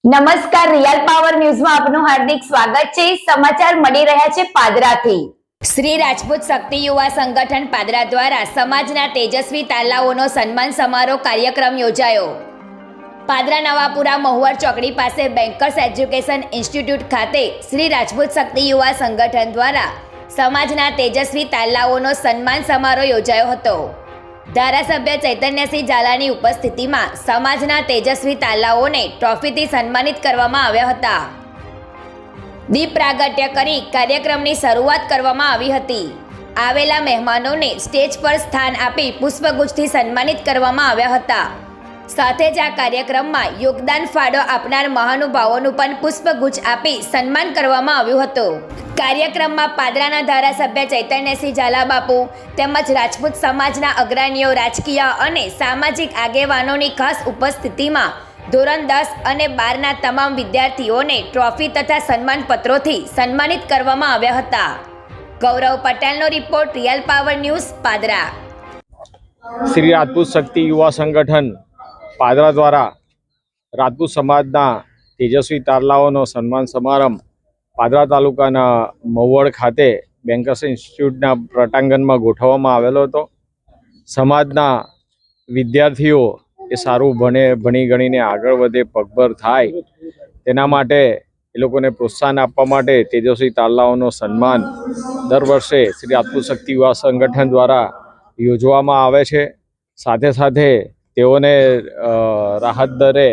નમસ્કાર, real power ન્યૂઝમાં આપનું હાર્દિક સ્વાગત છે। સમાચાર મળી રહ્યા છે પાદરાથી। શ્રી રાજપૂત શક્તિ યુવા સંગઠન પાદરા દ્વારા સમાજના તેજસ્વી તાલાઓનો સન્માન સમારોહ કાર્યક્રમ યોજાયો। પાદરા નવાપુરા મહુવર ચોકડી પાસે બેન્કર્સ એજ્યુકેશન ઇન્સ્ટિટ્યૂટ ખાતે શ્રી રાજપૂત શક્તિ યુવા સંગઠન દ્વારા સમાજના તેજસ્વી તાલાઓનો સન્માન સમારોહ યોજાયો હતો। ધારાસભ્ય ચૈતન્યસિંહ ઝાલાની ઉપસ્થિતિમાં સમાજના તેજસ્વી તાલાઓને ટ્રોફીથી સન્માનિત કરવામાં આવ્યા હતા। દીપ પ્રાગટ્ય કરી કાર્યક્રમની શરૂઆત કરવામાં આવી હતી। આવેલા મહેમાનોને સ્ટેજ પર સ્થાન આપી પુષ્પગુચ્છથી સન્માનિત કરવામાં આવ્યા હતા। સાથે જ આ કાર્યક્રમમાં યોગદાન ફાળો આપનાર મહાનુભાવોનું પણ પુષ્પગુચ્છ આપી સન્માન કરવામાં આવ્યું હતું। કાર્યક્રમમાં પાદરાના ધારાસભ્ય ચૈતન્યસિંહ ઝાલા બાપુ તેમજ રાજપૂત સમાજના અગ્રણીઓ, રાજકીય અને સામાજિક આગેવાનોની ખાસ ઉપસ્થિતિમાં ધોરણ 10 અને 12ના તમામ વિદ્યાર્થીઓને ટ્રોફી તથા સન્માનપત્રોથી સન્માનિત કરવામાં આવ્યા હતા। ગૌરવ પટેલનો report, real power news, Padra. Shri Rajput Shakti Yuva Sangathan Padra દ્વારા રાજપૂત સમાજના તેજસ્વી તારલાઓનો સન્માન સમારંભ પાદરા તાલુકાના મહુવર ખાતે બેન્કર્સ ઇન્સ્ટિટ્યૂટના પટાંગણમાં ગોઠવવામાં આવેલો હતો। સમાજના વિદ્યાર્થીઓ એ સારું ભણી ગણીને આગળ વધે, પગભર થાય, તેના માટે એ લોકોને પ્રોત્સાહન આપવા માટે તેજસ્વી તારલાઓનો સન્માન દર વર્ષે શ્રી રાજપૂત શક્તિ યુવા સંગઠન દ્વારા યોજવામાં આવે છે। સાથે સાથે તેઓને રાહત દરે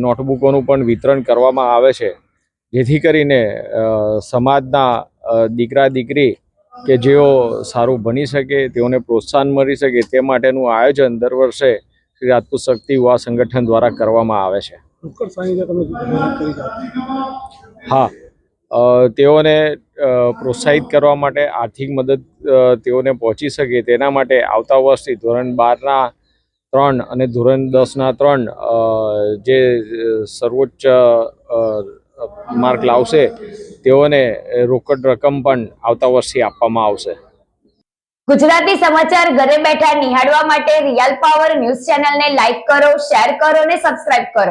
નોટબુકોનું પણ વિતરણ કરવામાં આવે છે, જેથી કરીને સમાજના દીકરા દીકરી કે જેઓ સારું ભણી શકે, તેઓને પ્રોત્સાહન મળી શકે, તે માટેનું આયોજન દર વર્ષે શ્રી રાજપૂત શક્તિ યુવા સંગઠન દ્વારા કરવામાં આવે છે। હા, તેઓને પ્રોત્સાહિત કરવા માટે આર્થિક મદદ તેઓને પહોંચી શકે તેના માટે આવતા વર્ષથી ધોરણ 12ના 3 અને ધોરણ 10ના 3 જે સર્વોચ્ચ માર્ક લાવશે તેઓને રોકડ રકમ પણ આવતા વર્ષથી આપવામાં આવશે। ગુજરાતી સમાચાર ઘરે બેઠા નિહાળવા માટે રિયલ પાવર ન્યૂઝ ચેનલને લાઈક કરો, શેર કરો અને સબસ્ક્રાઇબ કરો।